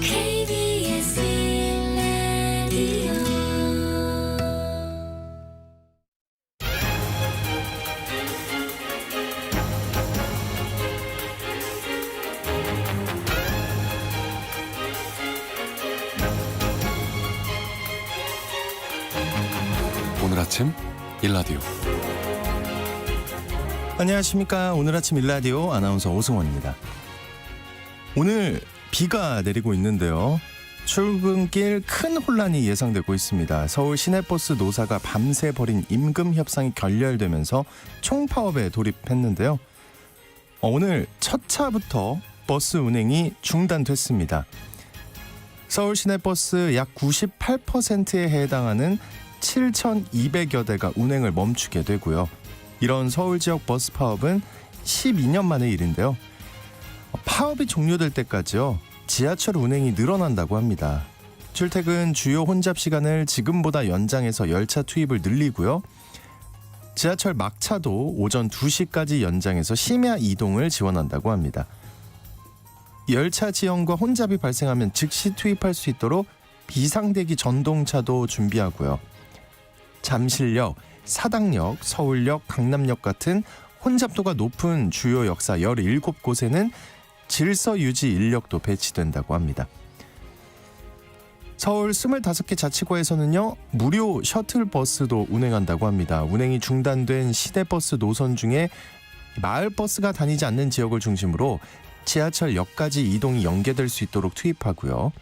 KBS 라디오 오늘 아침 일라디오. 안녕하십니까. 오늘 아침 일라디오 아나운서 오승원입니다. 오늘 비가 내리고 있는데요. 출근길 큰 혼란이 예상되고 있습니다. 서울 시내버스 노사가 밤새 벌인 임금 협상이 결렬되면서 총파업에 돌입했는데요. 오늘 첫 차부터 버스 운행이 중단됐습니다. 서울 시내버스 약 98%에 해당하는 7,200여 대가 운행을 멈추게 되고요. 이런 서울 지역 버스 파업은 12년 만의 일인데요. 파업이 종료될 때까지요, 지하철 운행이 늘어난다고 합니다. 출퇴근 주요 혼잡 시간을 지금보다 연장해서 열차 투입을 늘리고요. 지하철 막차도 오전 2시까지 연장해서 심야 이동을 지원한다고 합니다. 열차 지연과 혼잡이 발생하면 즉시 투입할 수 있도록 비상대기 전동차도 준비하고요. 잠실역, 사당역, 서울역, 강남역 같은 혼잡도가 높은 주요 역사 17곳에는 질서 유지 인력도 배치된다고 합니다. 서울 25개 자치구에서는요, 무료 셔틀버스도 운행한다고 합니다. 운행이 중단된 시내버스 노선 중에 마을버스가 다니지 않는 지역을 중심으로 지하철역까지 이동이 연계될 수 있도록 투입하고요.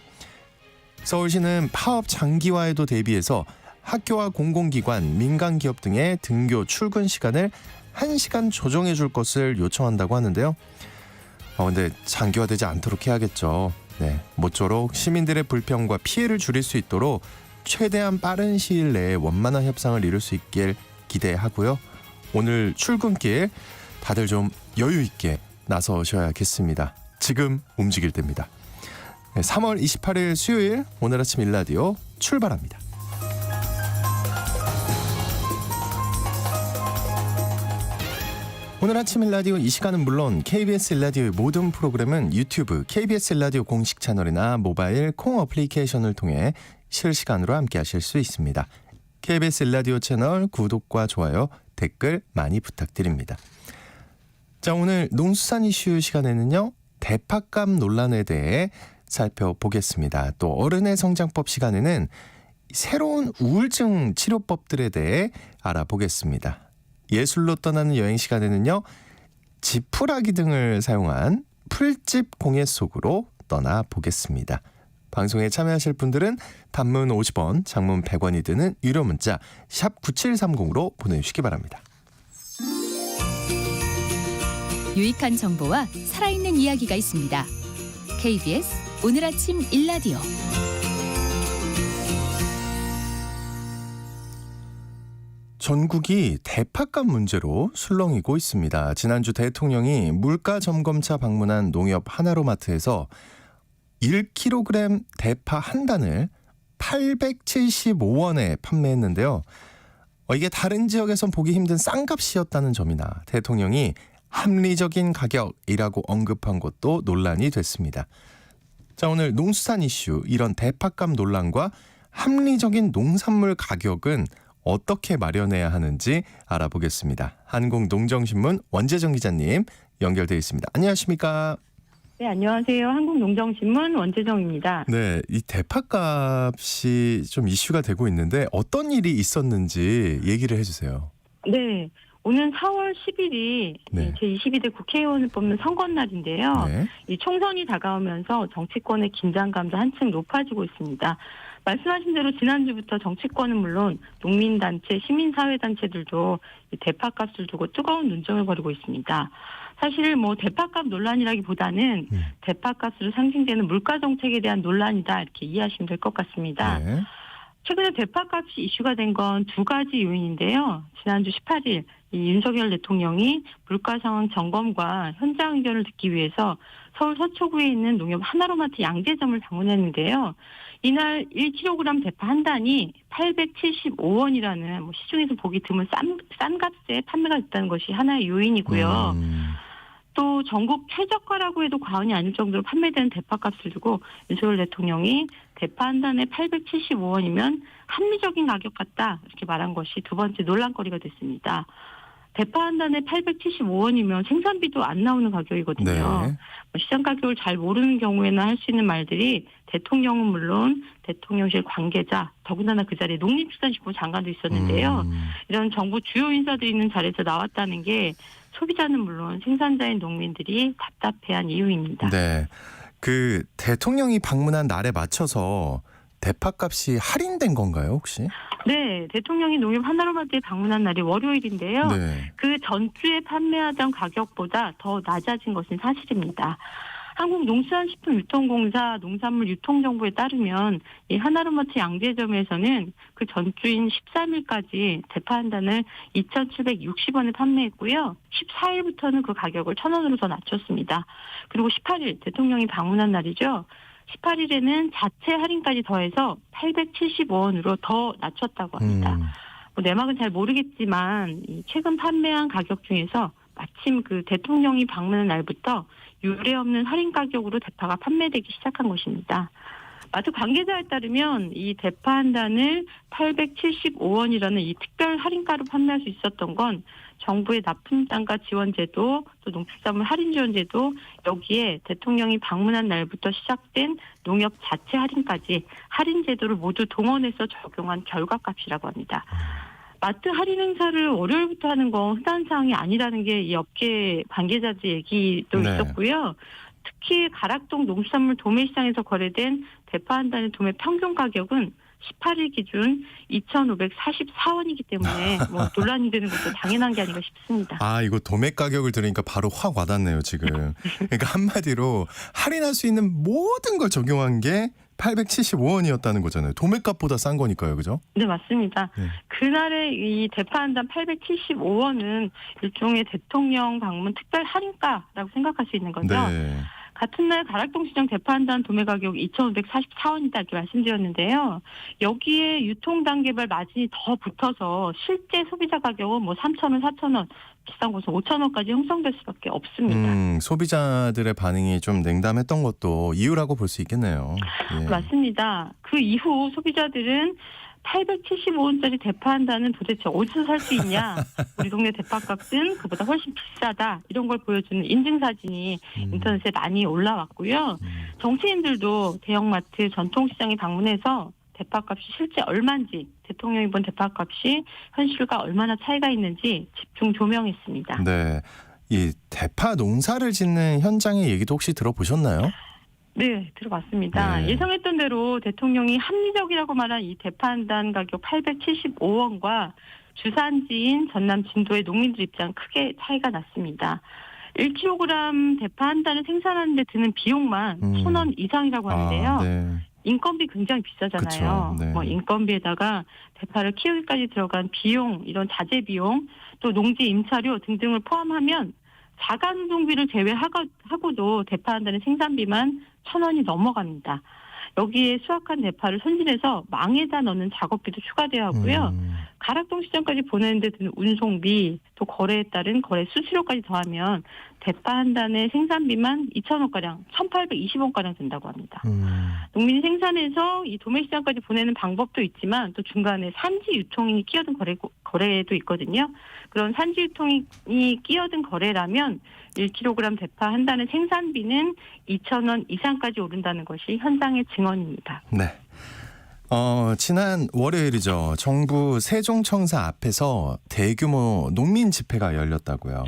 서울시는 파업 장기화에도 대비해서 학교와 공공기관, 민간기업 등의 등교 출근 시간을 1시간 조정해 줄 것을 요청한다고 하는데요. 근데 장기화되지 않도록 해야겠죠. 모쪼록 시민들의 불평과 피해를 줄일 수 있도록 최대한 빠른 시일 내에 원만한 협상을 이룰 수 있길 기대하고요. 오늘 출근길 다들 좀 여유 있게 나서셔야겠습니다. 지금 움직일 때입니다. 3월 28일 수요일 오늘 아침 일라디오 출발합니다. 오늘 아침 일라디오 이 시간은 물론 KBS 일라디오의 모든 프로그램은 유튜브 KBS 일라디오 공식 채널이나 모바일 콩 어플리케이션을 통해 실시간으로 함께 하실 수 있습니다. KBS 일라디오 채널 구독과 좋아요, 댓글 많이 부탁드립니다. 자, 오늘 농수산 이슈 시간에는요, 대파값 논란에 대해 살펴보겠습니다. 또 어른의 성장법 시간에는 새로운 우울증 치료법들에 대해 알아보겠습니다. 예술로 떠나는 여행 시간에는요, 지푸라기 등을 사용한 풀집 공예 속으로 떠나보겠습니다. 방송에 참여하실 분들은 단문 50원, 장문 100원이 드는 유료 문자 샵 9730으로 보내주시기 바랍니다. 유익한 정보와 살아있는 이야기가 있습니다. KBS 오늘 아침 일라디오. 전국이 대파값 문제로 술렁이고 있습니다. 지난주 대통령이 물가점검차 방문한 농협 하나로마트에서 1kg 대파 한 단을 875원에 판매했는데요. 이게 다른 지역에선 보기 힘든 싼값이었다는 점이나 대통령이 합리적인 가격이라고 언급한 것도 논란이 됐습니다. 자, 오늘 농수산 이슈, 이런 대파값 논란과 합리적인 농산물 가격은 어떻게 마련해야 하는지 알아보겠습니다. 한국농정신문 원재정 기자님 연결되어 있습니다. 안녕하십니까? 네, 안녕하세요. 한국농정신문 원재정입니다. 네, 이 대파값이 좀 이슈가 되고 있는데 어떤 일이 있었는지 얘기를 해주세요. 네, 오는 4월 10일이 네. 제22대 국회의원을 뽑는 선거날인데요. 네. 이 총선이 다가오면서 정치권의 긴장감도 한층 높아지고 있습니다. 말씀하신 대로 지난주부터 정치권은 물론 농민단체, 시민사회단체들도 이 대파값을 두고 뜨거운 논쟁을 벌이고 있습니다. 사실 대파값 논란이라기보다는 대파값으로 상징되는 물가정책에 대한 논란이다, 이렇게 이해하시면 될 것 같습니다. 네. 최근에 대파값이 이슈가 된 건 두 가지 요인인데요. 지난주 18일 이 윤석열 대통령이 물가 상황 점검과 현장 의견을 듣기 위해서 서울 서초구에 있는 농협 하나로마트 양재점을 방문했는데요. 이날 1kg 대파 한 단이 875원이라는 시중에서 보기 드문 싼 값에 판매가 됐다는 것이 하나의 요인이고요. 또 전국 최저가라고 해도 과언이 아닐 정도로 판매되는 대파값을 두고 윤석열 대통령이 대파 한 단에 875원이면 합리적인 가격 같다 이렇게 말한 것이 두 번째 논란거리가 됐습니다. 대파 한 단에 875원이면 생산비도 안 나오는 가격이거든요. 네. 시장 가격을 잘 모르는 경우에는 할 수 있는 말들이 대통령은 물론 대통령실 관계자, 더군다나 그 자리에 농림축산식품 장관도 있었는데요. 이런 정부 주요 인사들이 있는 자리에서 나왔다는 게 소비자는 물론 생산자인 농민들이 답답해한 이유입니다. 네. 그 대통령이 방문한 날에 맞춰서 대파값이 할인된 건가요, 혹시? 네, 대통령이 농협 하나로마트에 방문한 날이 월요일인데요. 네. 그 전주에 판매하던 가격보다 더 낮아진 것은 사실입니다. 한국농수산식품유통공사 농산물 유통정보에 따르면 이 하나로마트 양재점에서는 그 전주인 13일까지 대파 한 단을 2,760원에 판매했고요. 14일부터는 그 가격을 1,000원으로 더 낮췄습니다. 그리고 18일 대통령이 방문한 날이죠. 18일에는 자체 할인까지 더해서 875원으로 더 낮췄다고 합니다. 내막은 잘 모르겠지만 최근 판매한 가격 중에서 마침 그 대통령이 방문한 날부터 유례 없는 할인 가격으로 대파가 판매되기 시작한 것입니다. 마트 관계자에 따르면 이 대파 한 단을 875원이라는 이 특별 할인가로 판매할 수 있었던 건 정부의 납품단가 지원제도 또 농축산물 할인지원제도 여기에 대통령이 방문한 날부터 시작된 농협 자체 할인까지 할인제도를 모두 동원해서 적용한 결과값이라고 합니다. 마트 할인 행사를 월요일부터 하는 건 흔한 사항이 아니라는 게 이 업계 관계자들 얘기도 네. 있었고요. 특히 가락동 농수산물 도매시장에서 거래된 대파 한 단의 도매 평균 가격은 18일 기준 2,544원이기 때문에 뭐 논란이 되는 것도 당연한 게 아닌가 싶습니다. 아, 이거 도매 가격을 들으니까 바로 확 와닿네요, 지금. 그러니까 한마디로 할인할 수 있는 모든 걸 적용한 게 875원이었다는 거잖아요. 도매값보다 싼 거니까요, 그죠? 네, 맞습니다. 네. 그날의 이 대파 한 단 875원은 일종의 대통령 방문 특별 할인가라고 생각할 수 있는 거죠. 네. 같은 날 가락동 시장 대파 한 단 도매 가격 2,544원이다 이렇게 말씀드렸는데요. 여기에 유통 단계별 마진이 더 붙어서 실제 소비자 가격은 뭐 3,000원, 4,000원, 비싼 곳은 5,000원까지 형성될 수밖에 없습니다. 소비자들의 반응이 좀 냉담했던 것도 이유라고 볼 수 있겠네요. 예. 맞습니다. 그 이후 소비자들은 875원짜리 대파 한 단은 도대체 어디서 살 수 있냐. 우리 동네 대파값은 그보다 훨씬 비싸다. 이런 걸 보여주는 인증사진이 인터넷에 많이 올라왔고요. 정치인들도 대형마트 전통시장에 방문해서 대파값이 실제 얼마인지 대통령이 본 대파값이 현실과 얼마나 차이가 있는지 집중 조명했습니다. 네. 이 대파 농사를 짓는 현장의 얘기도 혹시 들어보셨나요? 네, 들어봤습니다. 네. 예상했던 대로 대통령이 합리적이라고 말한 이 대파 한 단 가격 875원과 주산지인 전남 진도의 농민들 입장 크게 차이가 났습니다. 1kg 대파 한 단을 생산하는 데 드는 비용만 1,000원 이상이라고 하는데요. 아, 네. 인건비 굉장히 비싸잖아요. 그쵸, 네. 뭐 인건비에다가 대파를 키우기까지 들어간 비용, 이런 자재 비용, 또 농지 임차료 등등을 포함하면 자간농비를 제외하고도 대파 한 단의 생산비만 1,000원이 넘어갑니다. 여기에 수확한 대파를 손질해서 망에다 넣는 작업비도 추가돼야 하고요. 가락동 시장까지 보내는 데 드는 운송비, 또 거래에 따른 거래 수수료까지 더하면 대파 한 단의 생산비만 2,000원가량, 1,820원가량 든다고 합니다. 농민이 생산해서 이 도매시장까지 보내는 방법도 있지만 또 중간에 산지 유통이 끼어든 거래도 있거든요. 그런 산지 유통이 끼어든 거래라면 1kg 대파 한 단의 생산비는 2,000원 이상까지 오른다는 것이 현장의 증언입니다. 네. 지난 월요일이죠. 정부 세종청사 앞에서 대규모 농민 집회가 열렸다고요.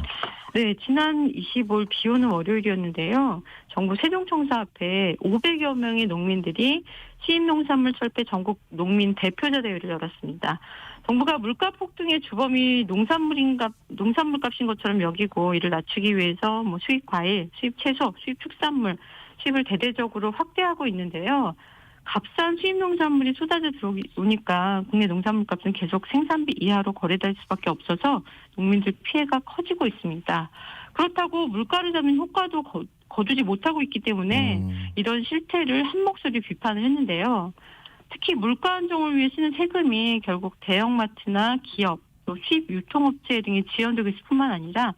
네, 지난 25일 비 오는 월요일이었는데요. 정부 세종청사 앞에 500여 명의 농민들이 시립농산물 철폐 전국 농민 대표자 대회를 열었습니다. 정부가 물가 폭등의 주범이 농산물값인 것처럼 여기고 이를 낮추기 위해서 뭐 수입 과일, 수입 채소, 수입 축산물, 수입을 대대적으로 확대하고 있는데요. 값싼 수입 농산물이 쏟아져 들어오니까 국내 농산물값은 계속 생산비 이하로 거래될 수밖에 없어서 농민들 피해가 커지고 있습니다. 그렇다고 물가를 잡는 효과도 거두지 못하고 있기 때문에 이런 실태를 한 목소리 비판을 했는데요. 특히 물가 안정을 위해 쓰는 세금이 결국 대형마트나 기업, 또 수입 유통업체 등에 지원되고 있을 뿐만 아니라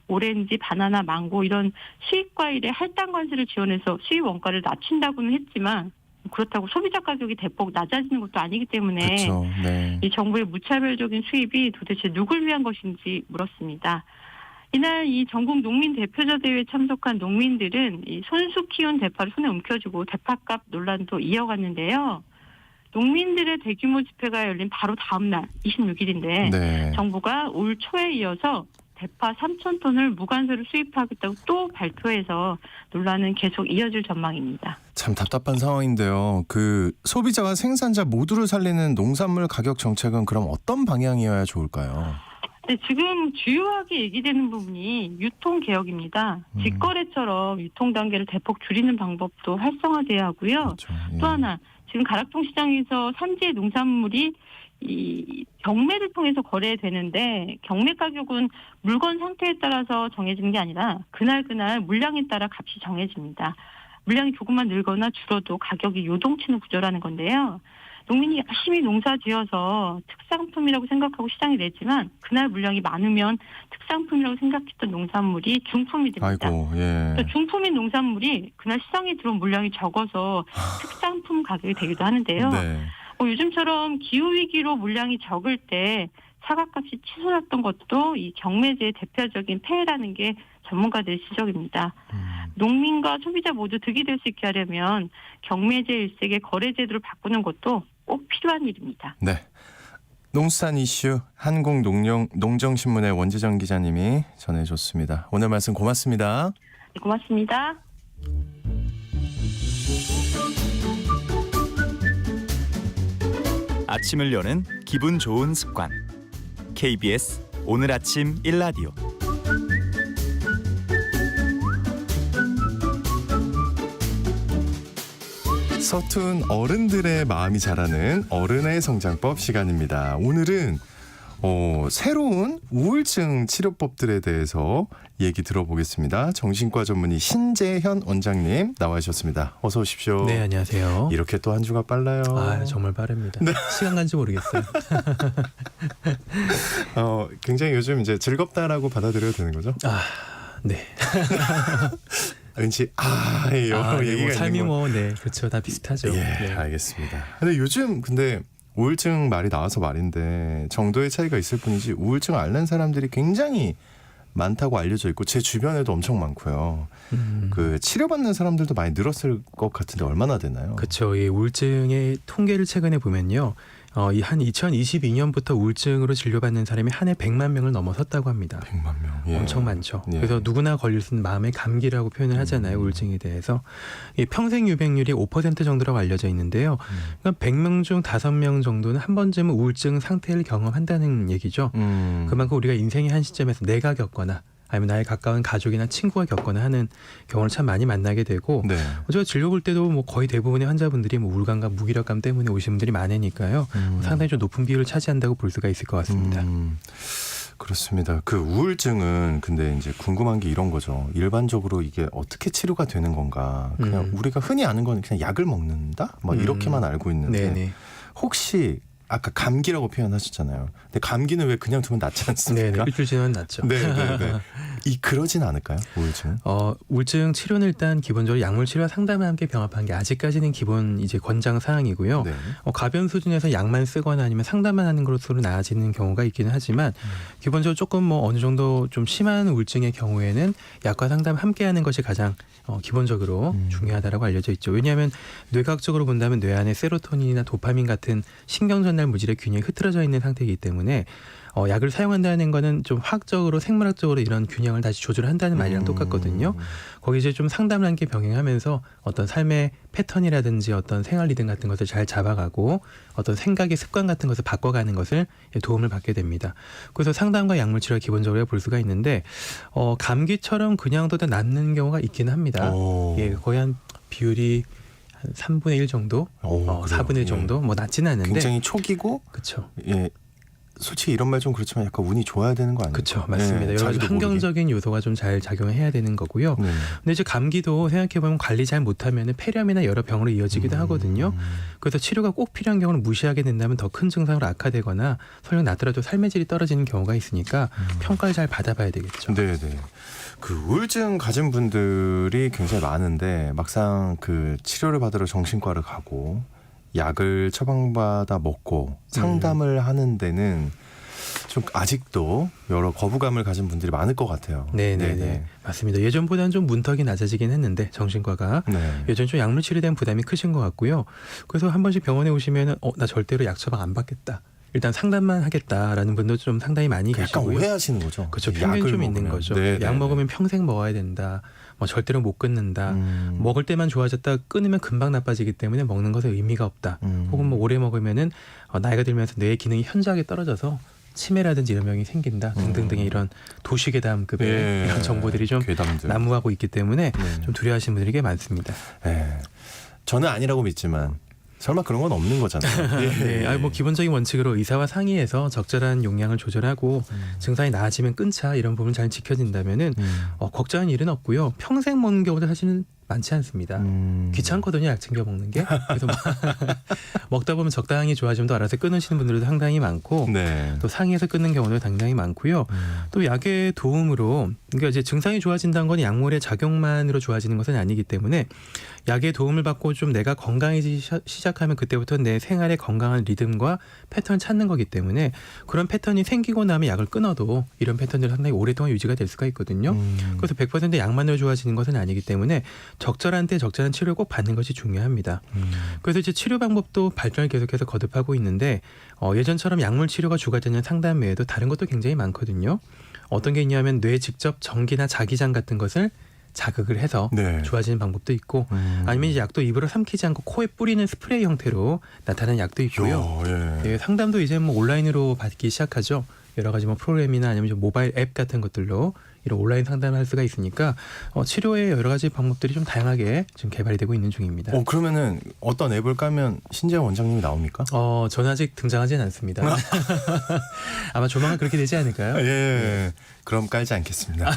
오렌지, 바나나, 망고 이런 수입 과일의 할당 관세를 지원해서 수입 원가를 낮춘다고는 했지만 그렇다고 소비자 가격이 대폭 낮아지는 것도 아니기 때문에 그렇죠. 네. 이 정부의 무차별적인 수입이 도대체 누굴 위한 것인지 물었습니다. 이날 이 전국 농민 대표자 대회에 참석한 농민들은 이 손수 키운 대파를 손에 움켜쥐고 대파값 논란도 이어갔는데요. 농민들의 대규모 집회가 열린 바로 다음 날 26일인데 네. 정부가 올 초에 이어서 대파 3,000톤을 무관세로 수입하겠다고 또 발표해서 논란은 계속 이어질 전망입니다. 참 답답한 상황인데요. 그 소비자와 생산자 모두를 살리는 농산물 가격 정책은 그럼 어떤 방향이어야 좋을까요? 네, 지금 주요하게 얘기되는 부분이 유통개혁입니다. 직거래처럼 유통 단계를 대폭 줄이는 방법도 활성화돼야 하고요. 그렇죠. 예. 또 하나, 지금 가락동 시장에서 산지의 농산물이 이 경매를 통해서 거래되는데 경매 가격은 물건 상태에 따라서 정해지는 게 아니라 그날 물량에 따라 값이 정해집니다. 물량이 조금만 늘거나 줄어도 가격이 요동치는 구조라는 건데요. 농민이 열심히 농사 지어서 특산품이라고 생각하고 시장에 내지만 그날 물량이 많으면 특산품이라고 생각했던 농산물이 중품이 됩니다. 아이고, 예. 중품인 농산물이 그날 시장에 들어온 물량이 적어서 특산품 가격이 되기도 하는데요. 네. 요즘처럼 기후위기로 물량이 적을 때 사과값이 치솟았던 것도 이 경매제의 대표적인 폐해라는 게 전문가들의 지적입니다. 농민과 소비자 모두 득이 될 수 있게 하려면 경매제 일색의 거래제도를 바꾸는 것도 꼭 필요한 일입니다. 네. 농수산 이슈 한국농정신문의 원재정 기자님이 전해줬습니다. 오늘 말씀 고맙습니다. 네, 고맙습니다. 아침을 여는 기분 좋은 습관. KBS 오늘 아침 일라디오. 서툰 어른들의 마음이 자라는 어른의 성장법 시간입니다. 오늘은 새로운 우울증 치료법들에 대해서 얘기 들어보겠습니다. 정신과 전문의 신재현 원장님 나와주셨습니다. 어서 오십시오. 네, 안녕하세요. 이렇게 또 한 주가 빨라요. 아, 정말 빠릅니다. 네. 시간 간지 모르겠어요. 굉장히 요즘 이제 즐겁다라고 받아들여야 되는 거죠? 아, 네. 왠지 예요. 네, 얘기가 삶이 있는 거. 네, 그렇죠. 다 비슷하죠. 예, 네. 알겠습니다. 근데 요즘 우울증 말이 나와서 말인데 정도의 차이가 있을 뿐이지 우울증 앓는 사람들이 굉장히 많다고 알려져 있고 제 주변에도 엄청 많고요. 그 치료받는 사람들도 많이 늘었을 것 같은데 얼마나 되나요? 그렇죠. 이 우울증의 통계를 최근에 보면요. 이 한 2022년부터 우울증으로 진료받는 사람이 한 해 100만 명을 넘어섰다고 합니다. 100만 명. 예. 엄청 많죠. 예. 그래서 누구나 걸릴 수 있는 마음의 감기라고 표현을 하잖아요. 우울증에 대해서. 이 평생 유병률이 5% 정도라고 알려져 있는데요. 그러니까 100명 중 5명 정도는 한 번쯤은 우울증 상태를 경험한다는 얘기죠. 그만큼 우리가 인생의 한 시점에서 내가 겪거나 아니면 나의 가까운 가족이나 친구가 겪거나 하는 경우를 참 많이 만나게 되고 네. 제가 진료 볼 때도 뭐 거의 대부분의 환자분들이 뭐 우울감과 무기력감 때문에 오신 분들이 많으니까요. 상당히 좀 높은 비율을 차지한다고 볼 수가 있을 것 같습니다. 그렇습니다. 그 우울증은 근데 이제 궁금한 게 이런 거죠. 일반적으로 이게 어떻게 치료가 되는 건가? 그냥 우리가 흔히 아는 건 그냥 약을 먹는다? 막 이렇게만 알고 있는데 네네. 혹시 아까 감기라고 표현하셨잖아요. 근데 감기는 왜 그냥 두면 낫지 않습니까? 네네. 일주일 지나면 낫죠. 네네네. 그러진 않을까요? 우울증? 우울증 치료는 일단 기본적으로 약물 치료와 상담과 함께 병합한 게 아직까지는 기본 이제 권장 사항이고요. 네. 가벼운 수준에서 약만 쓰거나 아니면 상담만 하는 것으로 나아지는 경우가 있기는 하지만 기본적으로 조금 뭐 어느 정도 좀 심한 우울증의 경우에는 약과 상담 함께하는 것이 가장 기본적으로 중요하다라고 알려져 있죠. 왜냐하면 뇌과학적으로 본다면 뇌 안에 세로토닌이나 도파민 같은 신경 전달 물질의 균형이 흐트러져 있는 상태이기 때문에 약을 사용한다는 거는 좀 화학적으로 생물학적으로 이런 균형을 다시 조절한다는 말이랑 똑같거든요. 거기 이제 좀 상담을 함께 병행하면서 어떤 삶의 패턴이라든지 어떤 생활 리듬 같은 것을 잘 잡아가고 어떤 생각의 습관 같은 것을 바꿔가는 것을 도움을 받게 됩니다. 그래서 상담과 약물 치료가 기본적으로 볼 수가 있는데 감기처럼 그냥도 다 낫는 경우가 있기는 합니다. 예, 거의 한 비율이 한 3분의 1 정도, 4분의 1 정도 뭐 낫지는 않는데 굉장히 초기고 그렇죠. 예. 솔직히 이런 말 좀 그렇지만 약간 운이 좋아야 되는 거 아니에요? 그렇죠, 맞습니다. 여러 가지 자기도 환경적인 요소가 좀 잘 작용해야 되는 거고요. 모르게. 네. 근데 이제 감기도 생각해 보면 관리 잘 못하면 폐렴이나 여러 병으로 이어지기도 하거든요. 그래서 치료가 꼭 필요한 경우는 무시하게 된다면 더 큰 증상으로 악화되거나 설령 낫더라도 삶의 질이 떨어지는 경우가 있으니까 평가를 잘 받아봐야 되겠죠. 네, 네. 그 우울증 가진 분들이 굉장히 많은데 막상 그 치료를 받으러 정신과를 가고 약을 처방받아 먹고 상담을 하는 데는 좀 아직도 여러 거부감을 가진 분들이 많을 것 같아요. 네네네. 맞습니다. 예전보다는 좀 문턱이 낮아지긴 했는데 정신과가 네. 예전 좀 약물 치료에 대한 부담이 크신 것 같고요. 그래서 한 번씩 병원에 오시면은 나 절대로 약 처방 안 받겠다. 일단 상담만 하겠다라는 분도 좀 상당히 많이 약간 계시고요. 오해하시는 거죠. 그렇죠. 편견이 좀 있는 거죠. 네, 약 네, 먹으면 평생 먹어야 된다. 뭐 절대로 못 끊는다. 먹을 때만 좋아졌다 끊으면 금방 나빠지기 때문에 먹는 것에 의미가 없다. 혹은 뭐 오래 먹으면은 나이가 들면서 뇌의 기능이 현저하게 떨어져서 치매라든지 이런 병이 생긴다 등등등의 이런 도시괴담급의 예, 이런 정보들이 좀 괴담들. 난무하고 있기 때문에 네. 좀 두려워하시는 분들이 꽤 많습니다. 예. 저는 아니라고 믿지만 설마 그런 건 없는 거잖아요. 예. 네, 뭐 기본적인 원칙으로 의사와 상의해서 적절한 용량을 조절하고 증상이 나아지면 끊자 이런 부분 잘 지켜진다면은 걱정할 일은 없고요. 평생 먹는 경우도 사실은 많지 않습니다. 귀찮거든요, 약 챙겨 먹는 게. 그래서 먹다 보면 적당히 좋아지면 또 알아서 끊으시는 분들도 상당히 많고 네. 또 상의해서 끊는 경우도 상당히 많고요. 또 약의 도움으로 그러니까 이제 증상이 좋아진다는 건 약물의 작용만으로 좋아지는 것은 아니기 때문에 약의 도움을 받고 좀 내가 건강해지기 시작하면 그때부터 내 생활의 건강한 리듬과 패턴을 찾는 거기 때문에 그런 패턴이 생기고 나면 약을 끊어도 이런 패턴들이 상당히 오랫동안 유지가 될 수가 있거든요. 그래서 100% 약만으로 좋아지는 것은 아니기 때문에 적절한 때 적절한 치료를 꼭 받는 것이 중요합니다. 그래서 이제 치료 방법도 발전을 계속해서 거듭하고 있는데 예전처럼 약물 치료가 주가 되는 상담 외에도 다른 것도 굉장히 많거든요. 어떤 게 있냐면 뇌에 직접 전기나 자기장 같은 것을 자극을 해서 네. 좋아지는 방법도 있고 아니면 이제 약도 입으로 삼키지 않고 코에 뿌리는 스프레이 형태로 나타나는 약도 있고요. 예, 상담도 이제 뭐 온라인으로 받기 시작하죠. 여러 가지 뭐 프로그램이나 아니면 좀 모바일 앱 같은 것들로 이런 온라인 상담을 할 수가 있으니까 치료의 여러 가지 방법들이 좀 다양하게 지금 개발이 되고 있는 중입니다. 그러면은 어떤 앱을 까면 신재영 원장님이 나옵니까? 저는 아직 등장하지는 않습니다. 아마 조만간 그렇게 되지 않을까요? 예. 그럼 깔지 않겠습니다.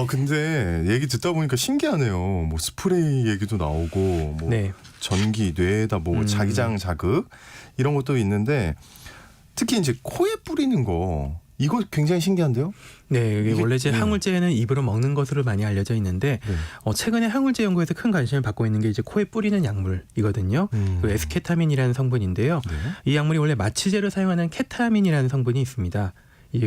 근데 얘기 듣다 보니까 신기하네요. 뭐 스프레이 얘기도 나오고 뭐 네. 전기 뇌에다 뭐 자기장 자극 이런 것도 있는데 특히 이제 코에 뿌리는 거 이거 굉장히 신기한데요? 네, 이게 원래 이제 네. 항울제는 입으로 먹는 것으로 많이 알려져 있는데 최근에 항울제 연구에서 큰 관심을 받고 있는 게 이제 코에 뿌리는 약물이거든요. 그 에스케타민이라는 성분인데요. 네. 이 약물이 원래 마취제로 사용하는 케타민이라는 성분이 있습니다.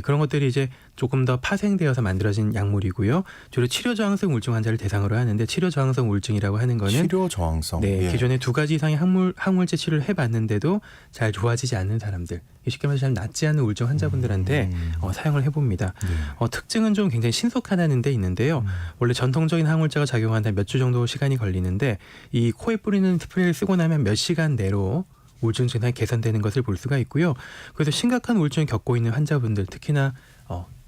그런 것들이 이제 조금 더 파생되어서 만들어진 약물이고요. 주로 치료 저항성 우울증 환자를 대상으로 하는데 치료 저항성 우울증이라고 하는 거는 치료 저항성. 네, 예. 기존에 2가지 이상의 항물제 치료를 해봤는데도 잘 좋아지지 않는 사람들, 쉽게 말해서 잘 낫지 않는 우울증 환자분들한테 사용을 해봅니다. 네. 특징은 좀 굉장히 신속하다는 데 있는데요. 원래 전통적인 항울제가 작용하는데 몇 주 정도 시간이 걸리는데 이 코에 뿌리는 스프레이를 쓰고 나면 몇 시간 내로 우울증 증상이 개선되는 것을 볼 수가 있고요. 그래서 심각한 우울증을 겪고 있는 환자분들, 특히나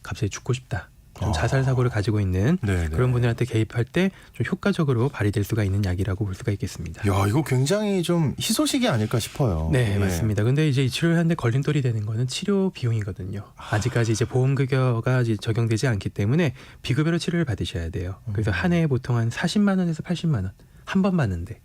갑자기 죽고 싶다, 좀 자살 사고를 가지고 있는 네네. 그런 분들한테 개입할 때 좀 효과적으로 발휘될 수가 있는 약이라고 볼 수가 있겠습니다. 야, 이거 굉장히 좀 희소식이 아닐까 싶어요. 네, 예. 맞습니다. 근데 이제 이 치료를 하는데 걸림돌이 되는 거는 치료 비용이거든요. 아직까지 이제 보험급여가 이제 적용되지 않기 때문에 비급여로 치료를 받으셔야 돼요. 그래서 한 해에 보통 한 40만 원에서 80만 원 한 번 받는데.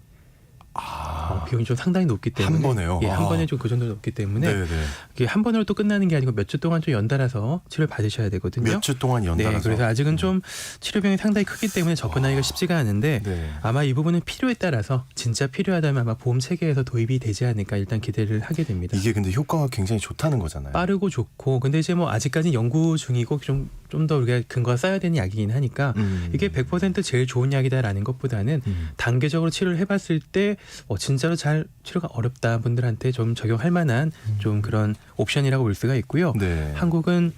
비용이 좀 상당히 높기 때문에 한 번에요? 예, 한 번에 좀 그 정도 높기 때문에 네네. 이게 한 번으로 또 끝나는 게 아니고 몇 주 동안 좀 연달아서 치료를 받으셔야 되거든요. 몇 주 동안 연달아서. 네, 그래서 아직은 좀 치료비용이 상당히 크기 때문에 접근하기가 쉽지가 않은데 네. 아마 이 부분은 필요에 따라서 진짜 필요하다면 아마 보험 체계에서 도입이 되지 않을까 일단 기대를 하게 됩니다. 이게 근데 효과가 굉장히 좋다는 거잖아요. 빠르고 좋고 근데 이제 뭐 아직까지 연구 중이고 좀 더 우리가 근거가 쌓여야 되는 약이긴 하니까 이게 100% 제일 좋은 약이다라는 것보다는 단계적으로 치료를 해봤을 때 진짜로 잘 치료가 어렵다 분들한테 좀 적용할 만한 좀 그런 옵션이라고 볼 수가 있고요. 네. 한국은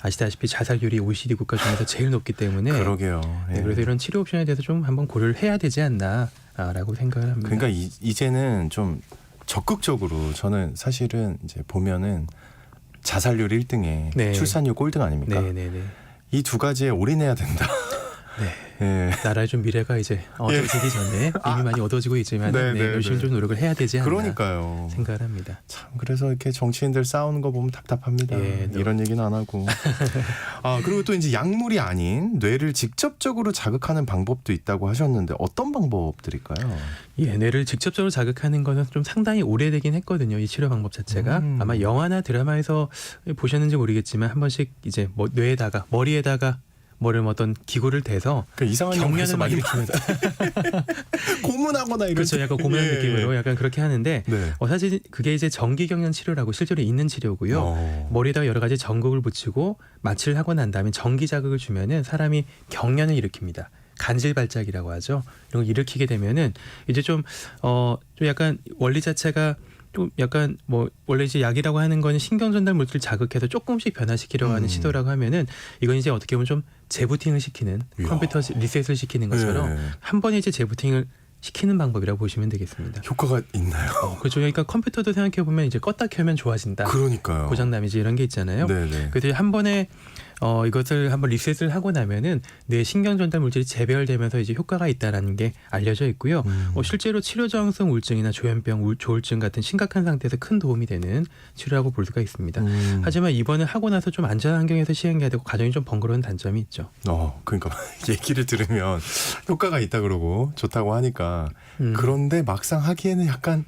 아시다시피 자살률이 OECD 국가 중에서 제일 높기 때문에 그러게요. 예. 네, 그래서 이런 치료 옵션에 대해서 좀 한번 고려를 해야 되지 않나라고 생각을 합니다. 그러니까 이제는 좀 적극적으로 저는 사실은 이제 보면은 자살률 1등에 네. 출산율 꼴등 아닙니까? 네네네. 이 두 가지에 올인해야 된다. 예. 나라의 좀 미래가 이제 어두워지기 전에 이미 많이 어두워지고 있지만 네, 네, 열심히 네. 좀 노력을 해야 되지 않나 그러니까요. 생각을 합니다. 참 그래서 이렇게 정치인들 싸우는 거 보면 답답합니다. 예, 이런 얘기는 안 하고. 그리고 또 이제 약물이 아닌 뇌를 직접적으로 자극하는 방법도 있다고 하셨는데 어떤 방법들일까요? 예, 뇌를 직접적으로 자극하는 것은 좀 상당히 오래되긴 했거든요. 이 치료 방법 자체가 아마 영화나 드라마에서 보셨는지 모르겠지만 한 번씩 이제 뇌에다가 머리에다가 뭐를 어떤 기구를 대서 이상한 경련을 많이 일으키면서 고문하거나 이런. 그렇죠. 약간 고문하는 예. 느낌으로 약간 그렇게 하는데 네. 사실 그게 이제 전기경련 치료라고 실제로 있는 치료고요. 머리에다가 여러 가지 전극을 붙이고 마취를 하고 난 다음에 전기 자극을 주면은 사람이 경련을 일으킵니다. 간질 발작이라고 하죠. 이런 걸 일으키게 되면은 이제 좀 약간 원리 자체가 좀 약간 원래 이제 약이라고 하는 거는 신경 전달 물질을 자극해서 조금씩 변화시키려고 하는 시도라고 하면은 이건 이제 어떻게 보면 좀 재부팅을 시키는 컴퓨터 리셋을 시키는 것처럼 예. 한 번에 이제 재부팅을 시키는 방법이라고 보시면 되겠습니다. 효과가 있나요? 그렇죠. 그러니까 컴퓨터도 생각해 보면 이제 껐다 켜면 좋아진다. 그러니까요. 고장남이지 이런 게 있잖아요. 네네. 그래서 한 번에 이것을 한번 리셋을 하고 나면은 뇌 신경 전달 물질이 재배열되면서 이제 효과가 있다라는 게 알려져 있고요. 실제로 치료 저항성 우울증이나 조현병, 조울증 같은 심각한 상태에서 큰 도움이 되는 치료라고 볼 수가 있습니다. 하지만 입원을 하고 나서 좀 안전한 환경에서 시행해야 되고 과정이 좀 번거로운 단점이 있죠. 그러니까 얘기를 들으면 효과가 있다 그러고 좋다고 하니까 그런데 막상 하기에는 약간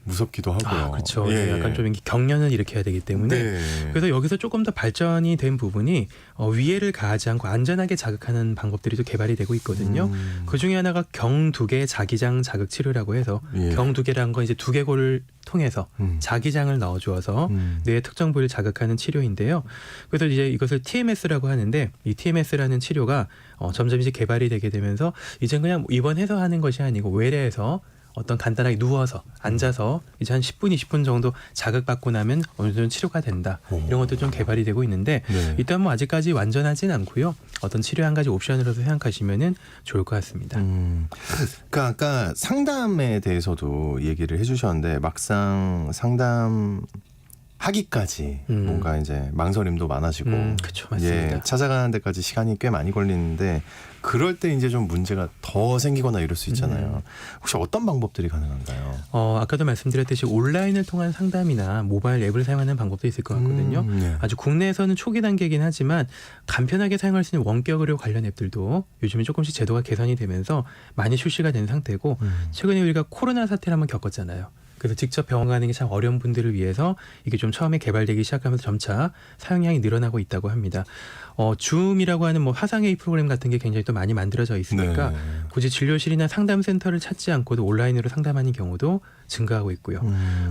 무섭기도 하고요. 그렇죠. 예. 약간 좀 경련을 일으켜야 되기 때문에 네. 그래서 여기서 조금 더 발전이 된 부분이 위해를 가하지 않고 안전하게 자극하는 방법들이 또 개발이 되고 있거든요. 그 중에 하나가 경두개 자기장 자극 치료라고 해서 예. 경두개라는 건 이제 두개골을 통해서 자기장을 넣어주어서 뇌의 특정 부위를 자극하는 치료인데요. 그래서 이제 이것을 TMS라고 하는데 이 TMS라는 치료가 점점 이제 개발이 되게 되면서 이제 그냥 입원해서 하는 것이 아니고 외래에서 어떤 간단하게 누워서 앉아서 이제 한 10분, 20분 정도 자극받고 나면 어느 정도 치료가 된다. 이런 것도 좀 개발이 되고 있는데 네. 일단 아직까지 완전하진 않고요. 어떤 치료 한 가지 옵션으로서 생각하시면은 좋을 것 같습니다. 그러니까 아까 상담에 대해서도 얘기를 해주셨는데 막상 상담하기까지 뭔가 이제 망설임도 많아지고 그렇죠, 맞습니다. 예, 찾아가는 데까지 시간이 꽤 많이 걸리는데 그럴 때 이제 좀 문제가 더 생기거나 이럴 수 있잖아요. 혹시 어떤 방법들이 가능한가요? 아까도 말씀드렸듯이 온라인을 통한 상담이나 모바일 앱을 사용하는 방법도 있을 것 같거든요. 네. 아주 국내에서는 초기 단계이긴 하지만 간편하게 사용할 수 있는 원격 의료 관련 앱들도 요즘에 조금씩 제도가 개선이 되면서 많이 출시가 된 상태고 최근에 우리가 코로나 사태를 한번 겪었잖아요. 그래서 직접 병원 가는 게 참 어려운 분들을 위해서 이게 좀 처음에 개발되기 시작하면서 점차 사용량이 늘어나고 있다고 합니다. 줌이라고 하는 화상회의 프로그램 같은 게 굉장히 또 많이 만들어져 있으니까 네. 굳이 진료실이나 상담센터를 찾지 않고도 온라인으로 상담하는 경우도 증가하고 있고요.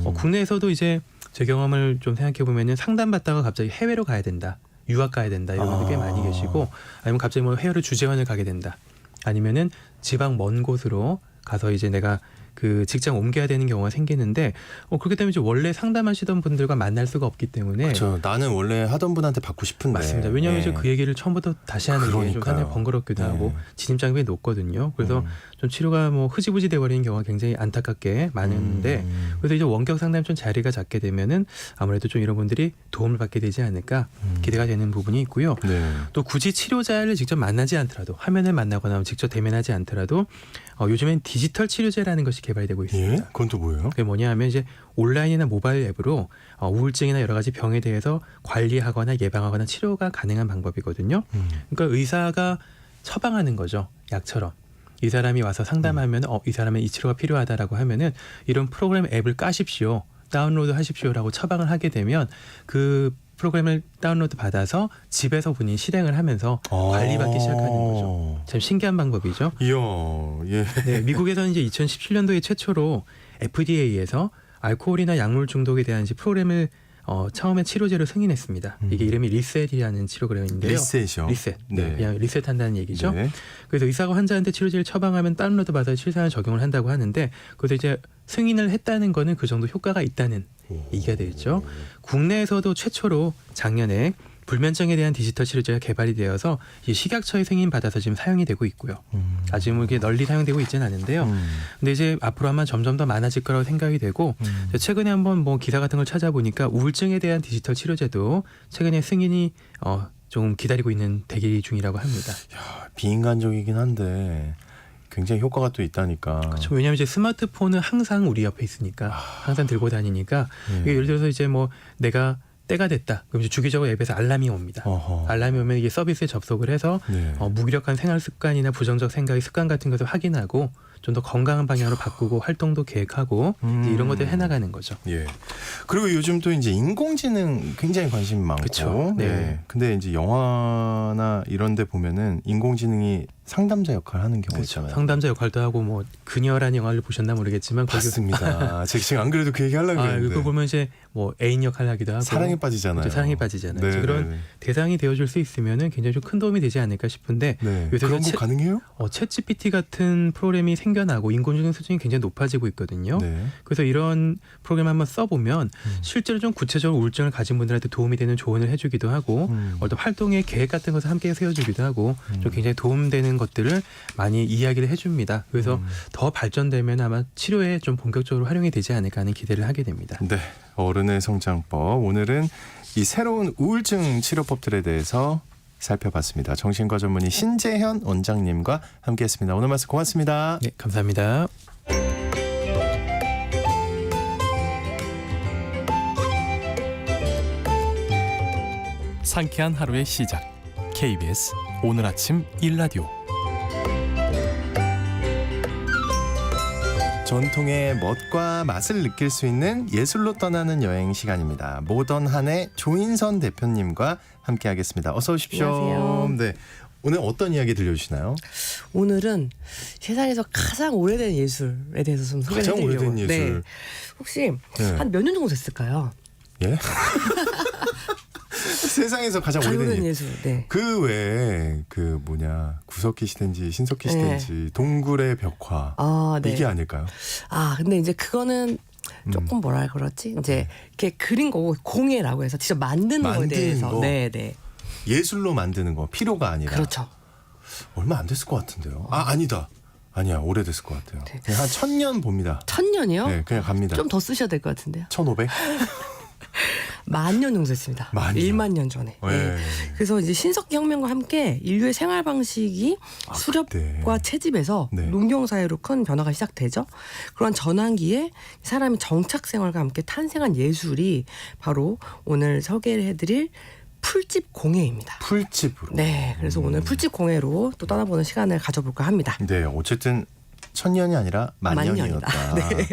국내에서도 이제 제 경험을 좀 생각해 보면은 상담받다가 갑자기 해외로 가야 된다, 유학 가야 된다 이런 분들 꽤 많이 계시고 아니면 갑자기 해외로 주재원을 가게 된다, 아니면은 지방 먼 곳으로 가서 이제 내가 그 직장 옮겨야 되는 경우가 생기는데 그렇게 되면 이제 원래 상담하시던 분들과 만날 수가 없기 때문에 그렇죠. 나는 원래 하던 분한테 받고 싶은데. 맞습니다. 왜냐하면 네. 이제 그 얘기를 처음부터 다시 하는 게 좀 그러니까요. 상당히 번거롭기도 하고 진입장벽이 높거든요. 그래서 좀 치료가 흐지부지 돼버리는 경우가 굉장히 안타깝게 많은데 그래서 이제 원격 상담 좀 자리가 잡게 되면은 아무래도 좀 이런 분들이 도움을 받게 되지 않을까 기대가 되는 부분이 있고요. 네. 또 굳이 치료자를 직접 만나지 않더라도 화면을 만나거나 직접 대면하지 않더라도 요즘엔 디지털 치료제라는 것이 개발되고 있습니다. 예? 그건 또 뭐예요? 그게 뭐냐 하면 이제 온라인이나 모바일 앱으로 우울증이나 여러 가지 병에 대해서 관리하거나 예방하거나 치료가 가능한 방법이거든요. 그러니까 의사가 처방하는 거죠. 약처럼. 이 사람이 와서 상담하면 이 사람은 이 치료가 필요하다라고 하면은 이런 프로그램 앱을 까십시오. 다운로드 하십시오라고 처방을 하게 되면 그 프로그램을 다운로드 받아서 집에서 본인이 실행을 하면서 관리받기 시작하는 거죠. 참 신기한 방법이죠. 이야, 예. 네, 미국에서는 이제 2017년도에 최초로 FDA에서 알코올이나 약물 중독에 대한 이제 프로그램을 처음에 치료제로 승인했습니다. 이게 이름이 리셋이라는 치료그램인데요. 리셋이요? 리셋. 네, 네. 그냥 리셋한다는 얘기죠. 네. 그래서 의사가 환자한테 치료제를 처방하면 다운로드 받아서 실생활 적용을 한다고 하는데 그래서 이제 승인을 했다는 거는 그 정도 효과가 있다는 얘기가 되겠죠. 국내에서도 최초로 작년에 불면증에 대한 디지털 치료제가 개발이 되어서 이 식약처의 승인 받아서 지금 사용이 되고 있고요. 아직 이게 널리 사용되고 있지는 않은데요. 근데 이제 앞으로 아마 점점 더 많아질 거라고 생각이 되고 최근에 한번 기사 같은 걸 찾아보니까 우울증에 대한 디지털 치료제도 최근에 승인이 좀 기다리고 있는 대기 중이라고 합니다. 비인간적이긴 한데 굉장히 효과가 또 있다니까. 그렇죠. 왜냐하면 이제 스마트폰은 항상 우리 옆에 있으니까 항상 들고 다니니까 예. 예를 들어서 이제 뭐 내가 때가 됐다. 그럼 이제 주기적으로 앱에서 알람이 옵니다. 어허. 알람이 오면 이게 서비스에 접속을 해서 네. 무기력한 생활 습관이나 부정적 생각의 습관 같은 것을 확인하고 좀 더 건강한 방향으로 바꾸고 활동도 계획하고 이제 이런 것들 해나가는 거죠. 예. 그리고 요즘 또 이제 인공지능 굉장히 관심이 많고. 그쵸. 네. 예. 근데 이제 영화나 이런 데 보면은 인공지능이 상담자 역할을 하는 경우 그렇죠. 있잖아요. 상담자 역할도 하고 뭐 그녀라는 영화를 보셨나 모르겠지만 거기 맞습니다. 제가 지금 안 그래도 그 얘기 하려고 했는데. 그거 보면 이제 뭐 애인 역할을 하기도 하고 사랑에 빠지잖아요. 그렇죠. 사랑에 빠지잖아요. 네, 그런 네, 대상이 되어줄 수 있으면은 굉장히 좀 큰 도움이 되지 않을까 싶은데 네. 요새 그런 거 가능해요? 챗GPT 같은 프로그램이 생겨나고 인공지능 수준이 굉장히 높아지고 있거든요. 네. 그래서 이런 프로그램 한번 써보면 실제로 좀 구체적으로 우울증을 가진 분들한테 도움이 되는 조언을 해주기도 하고 어떤 활동의 계획 같은 것을 함께 세워주기도 하고 좀 굉장히 도움되는 것들을 많이 이야기를 해줍니다. 그래서 더 발전되면 아마 치료에 좀 본격적으로 활용이 되지 않을까 하는 기대를 하게 됩니다. 네. 어른의 성장법. 오늘은 이 새로운 우울증 치료법들에 대해서 살펴봤습니다. 정신과 전문의 신재현 원장님과 함께했습니다. 오늘 말씀 고맙습니다. 네, 감사합니다. 상쾌한 하루의 시작. KBS 오늘 아침 일라디오. 전통의 멋과 맛을 느낄 수 있는 예술로 떠나는 여행 시간입니다. 모던한의 조인선 대표님과 함께하겠습니다. 어서 오십시오. 안녕하세요. 네, 오늘 어떤 이야기 들려주시나요? 오늘은 세상에서 가장 오래된 예술에 대해서 좀 소개를 가장 해드리려고. 오래된 예술. 네. 혹시 네. 한 몇 년 정도 됐을까요? 예? 세상에서 가장 오래된 예술. 예술. 네. 그 외에 그 뭐냐 구석기 시대인지 신석기 시대인지 동굴의 벽화 아, 네. 이게 아닐까요? 근데 이제 그거는 조금 뭐라 그러지? 이제 이렇게 그린 거고 공예라고 해서 직접 만드는 거에 만드는 대해서. 거? 네, 네. 예술로 만드는 거 필요가 아니라. 그렇죠. 얼마 안 됐을 것 같은데요. 아니다. 아니야 오래됐을 것 같아요. 네. 그냥 한 1000년 봅니다. 1000년이요? 네, 그냥 갑니다. 좀 더 쓰셔야 될 것 같은데요. 1500? 10,000년 정도 됐습니다. 만 년. 1만 년 전에. 네. 그래서 이제 신석기 혁명과 함께 인류의 생활 방식이 수렵과 채집에서 네. 농경 사회로 큰 변화가 시작되죠. 그런 전환기에 사람이 정착 생활과 함께 탄생한 예술이 바로 오늘 소개를 해드릴 풀집 공예입니다. 풀집으로. 네, 그래서 오늘 풀집 공예로 또 떠나보는 시간을 가져볼까 합니다. 네, 어쨌든 1000년이 아니라 만년이었다. 네.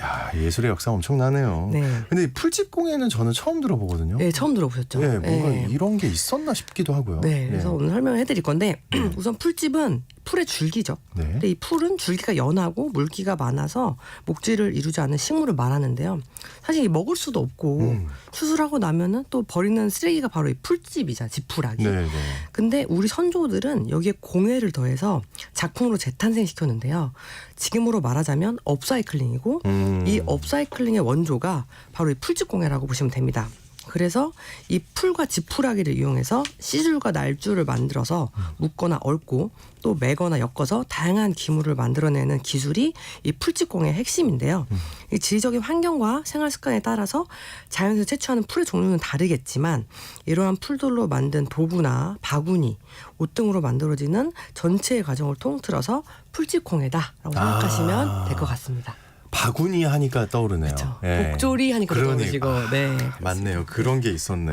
야, 예술의 역사 엄청나네요. 네. 근데 풀집 공예는 저는 처음 들어보거든요. 네, 처음 들어보셨죠? 네, 뭔가 네. 이런 게 있었나 싶기도 하고요. 네, 그래서 오늘 설명해 드릴 건데 우선 풀집은 풀의 줄기죠. 네. 근데 이 풀은 줄기가 연하고 물기가 많아서 목줄을 이루지 않는 식물을 말하는데요. 사실 먹을 수도 없고 수술하고 나면은 또 버리는 쓰레기가 바로 이 풀집이잖아, 지푸라기. 네, 네. 근데 우리 선조들은 여기에 공예를 더해서 작품으로 재탄생시켰는데요. 지금으로 말하자면 업사이클링이고 이 업사이클링의 원조가 바로 이 풀집 공예라고 보시면 됩니다. 그래서 이 풀과 지푸라기를 이용해서 씨줄과 날줄을 만들어서 묶거나 얽고 또 매거나 엮어서 다양한 기물을 만들어내는 기술이 이 풀집공예의 핵심인데요. 이 지리적인 환경과 생활 습관에 따라서 자연에서 채취하는 풀의 종류는 다르겠지만 이러한 풀들로 만든 도구나 바구니, 옷 등으로 만들어지는 전체의 과정을 통틀어서 풀집공예다라고 생각하시면 될 것 같습니다. 바구니 하니까 떠오르네요. 그렇죠. 예. 복조리 하니까 떠오르시고. 네. 맞네요. 그런 게 있었네.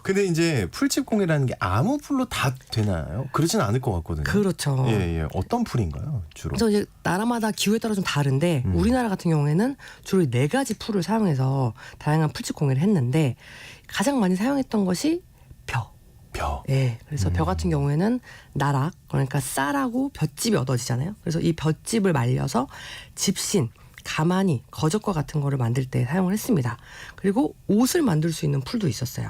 근데 이제 풀집 공예라는 게 아무 풀로 다 되나요? 그러진 않을 것 같거든요. 그렇죠. 예, 예. 어떤 풀인가요, 주로? 그래서 이제 나라마다 기후에 따라 좀 다른데 우리나라 같은 경우에는 주로 4가지 풀을 사용해서 다양한 풀집 공예를 했는데 가장 많이 사용했던 것이 벼. 벼. 예. 그래서 벼 같은 경우에는 나락, 그러니까 쌀하고 볏짚이 얻어지잖아요. 그래서 이 볏짚을 말려서 집신, 가마니, 거적과 같은 거를 만들 때 사용을 했습니다. 그리고 옷을 만들 수 있는 풀도 있었어요.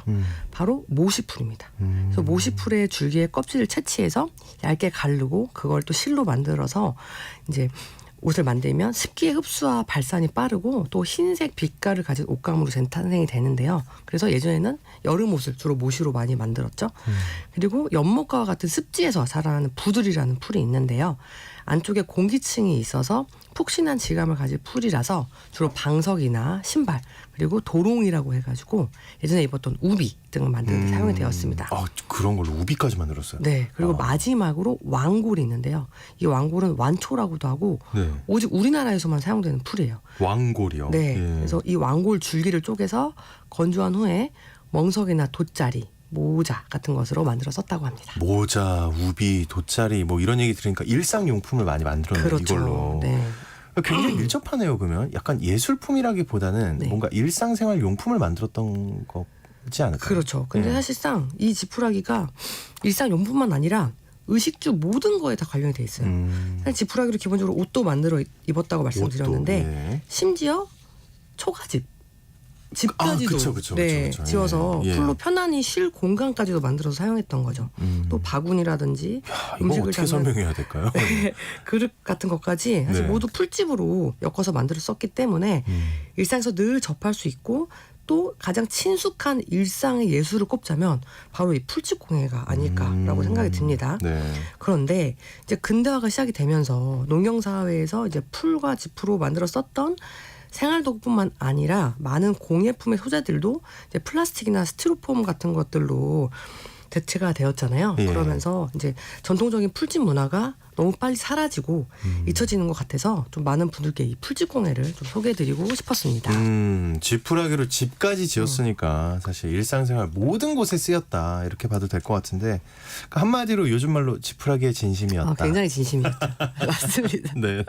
바로 모시풀입니다. 그래서 모시풀의 줄기의 껍질을 채취해서 얇게 가르고 그걸 또 실로 만들어서 이제 옷을 만들면 습기의 흡수와 발산이 빠르고 또 흰색 빛깔을 가진 옷감으로 재탄생이 되는데요. 그래서 예전에는 여름 옷을 주로 모시로 많이 만들었죠. 그리고 연못과 같은 습지에서 자라나는 부들이라는 풀이 있는데요. 안쪽에 공기층이 있어서 푹신한 질감을 가질 풀이라서 주로 방석이나 신발 그리고 도롱이라고 해가지고 예전에 입었던 우비 등을 만드는 데 사용이 되었습니다. 아, 그런 걸로 우비까지 만들었어요. 네. 그리고 마지막으로 왕골이 있는데요. 이 왕골은 완초라고도 하고 네. 오직 우리나라에서만 사용되는 풀이에요. 왕골이요. 네. 예. 그래서 이 왕골 줄기를 쪼개서 건조한 후에 멍석이나 돗자리, 모자 같은 것으로 만들어 썼다고 합니다. 모자, 우비, 돗자리 뭐 이런 얘기 들으니까 일상용품을 많이 만들었네요. 그렇죠. 이걸로. 네. 굉장히 밀접하네요. 그러면 약간 예술품이라기보다는 네. 뭔가 일상생활 용품을 만들었던 거지 않을까요? 그렇죠. 근데 네. 사실상 이 지푸라기가 일상용품만 아니라 의식주 모든 거에 다 관련이 돼 있어요. 사실 지푸라기로 기본적으로 옷도 만들어 입었다고 말씀드렸는데 옷도, 예. 심지어 초가집 집까지도 그쵸, 네, 그쵸. 지어서 예. 풀로 편안히 쉴 공간까지도 만들어서 사용했던 거죠. 또 바구니라든지 야, 이거 음식을 어떻게 담는 설명해야 될까요? 그릇 같은 것까지 사실 네. 모두 풀집으로 엮어서 만들어 썼기 때문에 일상에서 늘 접할 수 있고 또 가장 친숙한 일상의 예술을 꼽자면 바로 이 풀집 공예가 아닐까라고 생각이 듭니다. 네. 그런데 이제 근대화가 시작이 되면서 농경 사회에서 이제 풀과 지푸로 만들어 썼던 생활도구뿐만 아니라 많은 공예품의 소재들도 이제 플라스틱이나 스티로폼 같은 것들로 대체가 되었잖아요. 예. 그러면서 이제 전통적인 풀집 문화가 너무 빨리 사라지고 잊혀지는 것 같아서 좀 많은 분들께 이 풀집 공예를 좀 소개해드리고 싶었습니다. 지푸라기로 집까지 지었으니까 사실 일상생활 모든 곳에 쓰였다 이렇게 봐도 될 것 같은데 그러니까 한마디로 요즘 말로 지푸라기의 진심이었다. 굉장히 진심이었죠. 맞습니다. 네.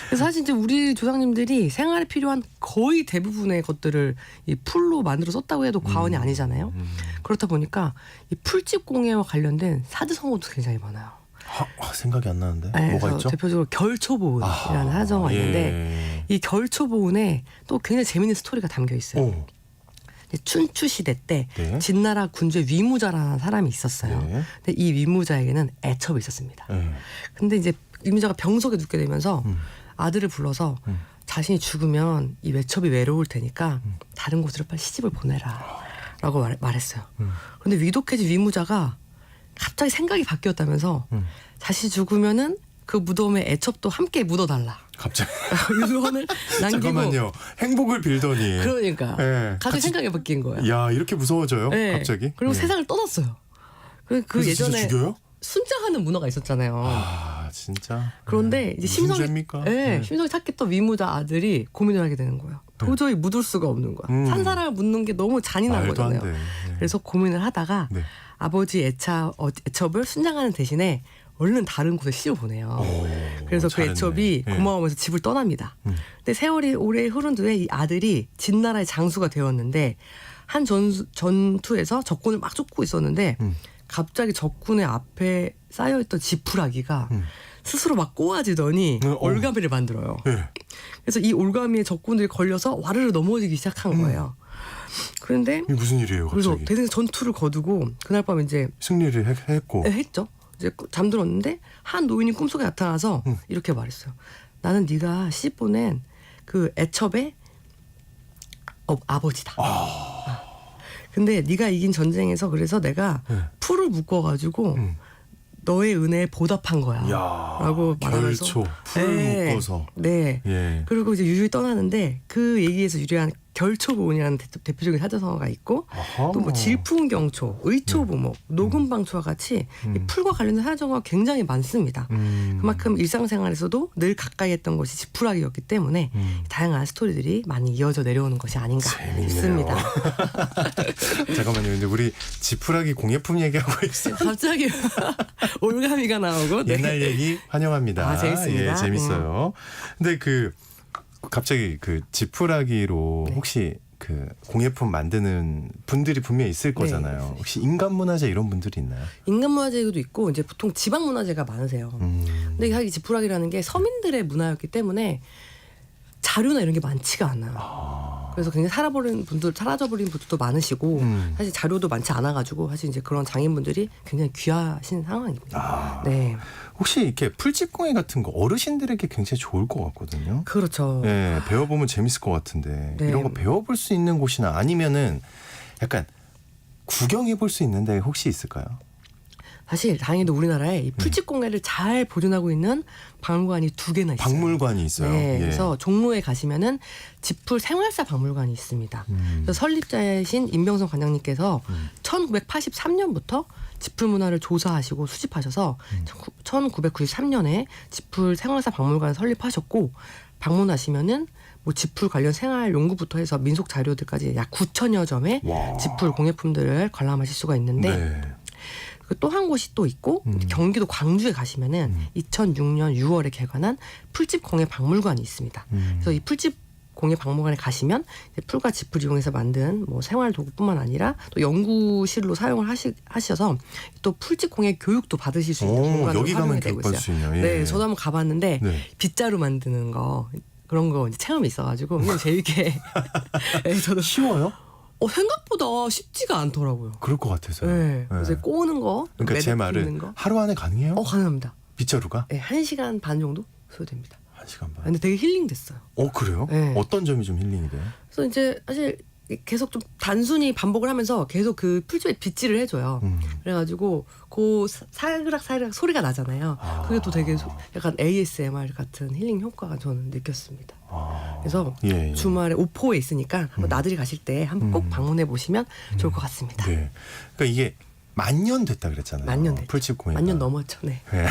그래서 사실 이제 우리 조상님들이 생활에 필요한 거의 대부분의 것들을 이 풀로 만들어 썼다고 해도 과언이 아니잖아요. 그렇다 보니까 이 풀집 공예와 관련된 사자성어도 굉장히 많아요. 생각이 안 나는데 네, 뭐가 그래서 있죠? 대표적으로 결초보은이라는 사자성어가 있는데 이 결초보은에 또 굉장히 재밌는 스토리가 담겨 있어요. 오. 이제 춘추 시대 때 네. 진나라 군주의 위무자라는 사람이 있었어요. 네. 근데 이 위무자에게는 애첩이 있었습니다. 네. 근데 이제 위무자가 병석에 눕게 되면서 아들을 불러서 자신이 죽으면 이 애첩이 외로울 테니까 다른 곳으로 빨리 시집을 보내라라고 말했어요. 근데 위독해진 위무자가 갑자기 생각이 바뀌었다면서 자신이 죽으면은 그 무덤에 애첩도 함께 묻어달라. 갑자기 이 소원을 남기고. 잠깐만요. 행복을 빌더니. 그러니까 네. 갑자기 생각이 바뀐 거예요. 야 이렇게 무서워져요? 네. 갑자기? 그리고 네. 세상을 떠났어요. 그 그래서 예전에 진짜 죽여요? 순장하는 문화가 있었잖아요. 아 진짜. 그런데 이제 무슨 심성이 죄입니까? 네, 심성이 착했던 위무자 아들이 고민을 하게 되는 거예요. 도저히 묻을 수가 없는 거야. 산 사람을 묻는 게 너무 잔인한 말도 안 거잖아요. 돼. 네. 그래서 고민을 하다가 네. 아버지 애첩을 순장하는 대신에 얼른 다른 곳에 시집을 보내요. 그래서 그 잘했네. 애첩이 네. 고마우면서 집을 떠납니다. 근데 세월이 오래 흐른 뒤에 이 아들이 진나라의 장수가 되었는데 한 전투에서 적군을 막 쫓고 있었는데 갑자기 적군의 앞에 쌓여있던 지푸라기가 스스로 막 꼬아지더니 올가미를 만들어요. 네. 그래서 이 올가미에 적군들이 걸려서 와르르 넘어지기 시작한 거예요. 그런데 이게 무슨 일이에요 그래서 갑자기? 대대적 전투를 거두고 그날 밤 이제 승리를 했고. 했죠. 이제 잠들었는데 한 노인이 꿈속에 나타나서 이렇게 말했어요. 나는 네가 시집 보낸 그 애첩의 아버지다. 근데 네가 이긴 전쟁에서 그래서 내가 풀을 묶어가지고 너의 은혜에 보답한 거야. 야, 라고 말하면서 결초 풀을 묶어서. 네. 예. 그리고 이제 유유히 떠나는데 그 얘기에서 유래한 결초보은이라는 대표적인 사자성어가 있고 또 뭐 질풍경초, 의초보목, 녹음방초와 같이 이 풀과 관련된 사자성어가 굉장히 많습니다. 그만큼 일상생활에서도 늘 가까이 했던 것이 지푸라기였기 때문에 다양한 스토리들이 많이 이어져 내려오는 것이 아닌가 재밌네요. 싶습니다. 잠깐만요. 근데 우리 지푸라기 공예품 얘기하고 있어요. 갑자기 올가미가 나오고 네. 옛날 얘기 환영합니다. 아, 재밌습니다. 예, 재밌어요. 근데 갑자기 그 지푸라기로 네. 혹시 그 공예품 만드는 분들이 분명히 있을 거잖아요. 네. 혹시 인간문화재 이런 분들이 있나요? 인간문화재도 있고 이제 보통 지방문화재가 많으세요. 근데 사실 지푸라기라는 게 서민들의 문화였기 때문에 자료나 이런 게 많지가 않아요. 그래서 굉장히 사라져버린 분들도 많으시고 사실 자료도 많지 않아가지고 사실 이제 그런 장인분들이 굉장히 귀하신 상황입니다. 네, 혹시 이렇게 풀집공예 같은 거 어르신들에게 굉장히 좋을 것 같거든요. 그렇죠. 네, 배워보면 재밌을 것 같은데 네. 이런 거 배워볼 수 있는 곳이나 아니면은 약간 구경해볼 수 있는 데 혹시 있을까요? 사실 다행히도 우리나라에 이 풀집공예를 잘 보존하고 있는 박물관이 2개나 있어요. 박물관이 있어요. 네, 예. 그래서 종로에 가시면은 집풀 생활사 박물관이 있습니다. 그래서 설립자이신 임병선 관장님께서 1983년부터 집풀 문화를 조사하시고 수집하셔서 1993년에 집풀 생활사 박물관을 설립하셨고 방문하시면은 뭐 집풀 관련 생활 연구부터 해서 민속 자료들까지 약 9천여 점의 와. 집풀 공예품들을 관람하실 수가 있는데 네. 또 한 곳이 또 있고 경기도 광주에 가시면은 2006년 6월에 개관한 풀집 공예 박물관이 있습니다. 그래서 이 풀집 공예 박물관에 가시면 이제 풀과 집을 이용해서 만든 뭐 생활 도구뿐만 아니라 또 연구실로 사용을 하셔서 또 풀집 공예 교육도 받으실 수 있는 공간으로 여기 가면 활용이 되고 교육받을 있어요. 수 있네요. 예. 네, 저도 한번 가봤는데 네. 빗자루 만드는 거 그런 거 이제 체험이 있어가지고 그냥 재밌게. 네, 저도 쉬워요? 생각보다 쉽지가 않더라고요. 그럴 것 같아서요. 네, 그래서 꼬는 거, 그러니까 제 매듭 말은 굽는 거. 하루 안에 가능해요? 가능합니다. 빗자루가? 네, 1시간 반 정도 소요됩니다. 1시간 반. 근데 되게 힐링됐어요. 그래요? 네. 어떤 점이 좀 힐링이 돼요? 그래서 이제 사실 계속 좀 단순히 반복을 하면서 계속 그 풀집에 빗질을 해줘요. 그래가지고 그 사르락 소리가 나잖아요. 그게 또 되게 약간 ASMR 같은 힐링 효과가 저는 느꼈습니다. 그래서 예. 주말에 오포에 있으니까 한번 나들이 가실 때 한번 꼭 방문해 보시면 좋을 것 같습니다. 네. 그러니까 이게 만년 됐다 그랬잖아요. 만년 됐죠. 풀집 공예가. 만년 넘었죠. 네. 네.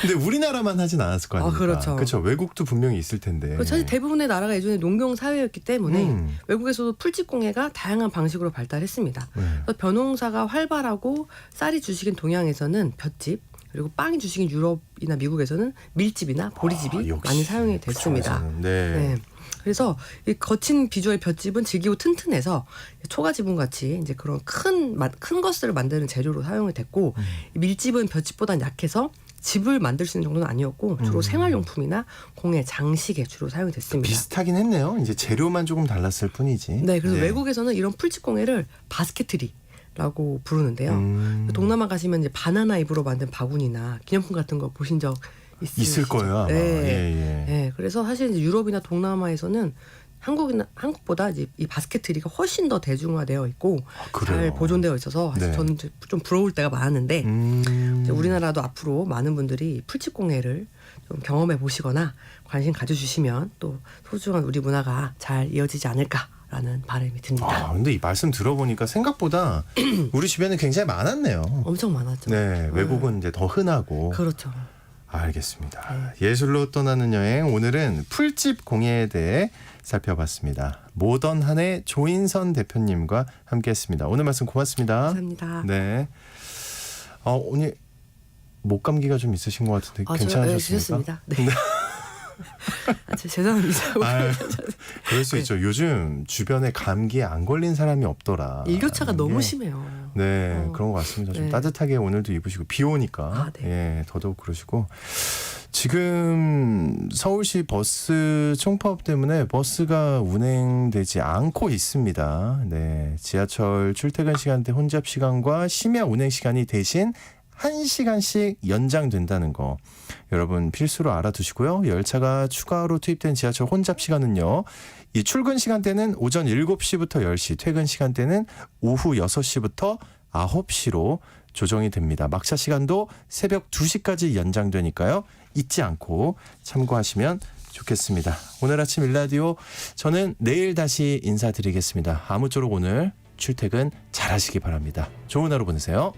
근데 우리나라만 하진 않았을 거 아닙니까? 그렇죠. 그렇죠. 외국도 분명히 있을 텐데. 사실 대부분의 나라가 예전에 농경 사회였기 때문에 음. 외국에서도 풀집 공예가 다양한 방식으로 발달했습니다. 네. 그래서 벼농사가 활발하고 쌀이 주식인 동양에서는 볏짚, 그리고 빵이 주식인 유럽이나 미국에서는 밀집이나 보리집이 역시 많이 사용이 됐습니다. 그쪽에서는. 네. 그래서 이 거친 비주얼 볏짚은 질기고 튼튼해서 초가 지붕 같이 이제 그런 큰 것을 만드는 재료로 사용이 됐고 이 밀집은 볏짚보다는 약해서 집을 만들 수 있는 정도는 아니었고 주로 생활용품이나 공예, 장식에 주로 사용이 됐습니다. 비슷하긴 했네요. 이제 재료만 조금 달랐을 뿐이지. 네, 그래서 외국에서는 이런 풀집 공예를 바스켓트리라고 부르는데요. 동남아 가시면 이제 바나나 잎으로 만든 바구니나 기념품 같은 거 보신 적 있을 거예요. 아마. 네. 예. 네, 그래서 사실 이제 유럽이나 동남아에서는 한국보다 이제 이 바스켓트리가 훨씬 더 대중화되어 있고 잘 보존되어 있어서 사실 네. 저는 좀 부러울 때가 많았는데 이제 우리나라도 앞으로 많은 분들이 풀집 공예를 좀 경험해 보시거나 관심 가져주시면 또 소중한 우리 문화가 잘 이어지지 않을까라는 바람이 듭니다. 근데 이 말씀 들어보니까 생각보다 우리 주변에 굉장히 많았네요. 엄청 많았죠. 네, 외국은 이제 더 흔하고. 그렇죠. 알겠습니다. 예술로 떠나는 여행, 오늘은 풀집 공예에 대해 살펴봤습니다. 모던한의 조인선 대표님과 함께했습니다. 오늘 말씀 고맙습니다. 감사합니다. 네. 오늘 목 감기가 좀 있으신 것 같은데 괜찮으셨습니까? 네. 죄송합니다. 그럴 수 있죠. 요즘 주변에 감기에 안 걸린 사람이 없더라. 일교차가 너무 심해요. 네, 그런 것 같습니다. 좀 네. 따뜻하게 오늘도 입으시고 비 오니까 네. 예, 더더욱 그러시고 지금 서울시 버스 총파업 때문에 버스가 운행되지 않고 있습니다. 네, 지하철 출퇴근 시간대 혼잡 시간과 심야 운행 시간이 대신 1시간씩 연장된다는 거 여러분 필수로 알아두시고요. 열차가 추가로 투입된 지하철 혼잡 시간은요. 이 출근 시간대는 오전 7시부터 10시, 퇴근 시간대는 오후 6시부터 9시로 조정이 됩니다. 막차 시간도 새벽 2시까지 연장되니까요. 잊지 않고 참고하시면 좋겠습니다. 오늘 아침 일라디오 저는 내일 다시 인사드리겠습니다. 아무쪼록 오늘 출퇴근 잘하시기 바랍니다. 좋은 하루 보내세요.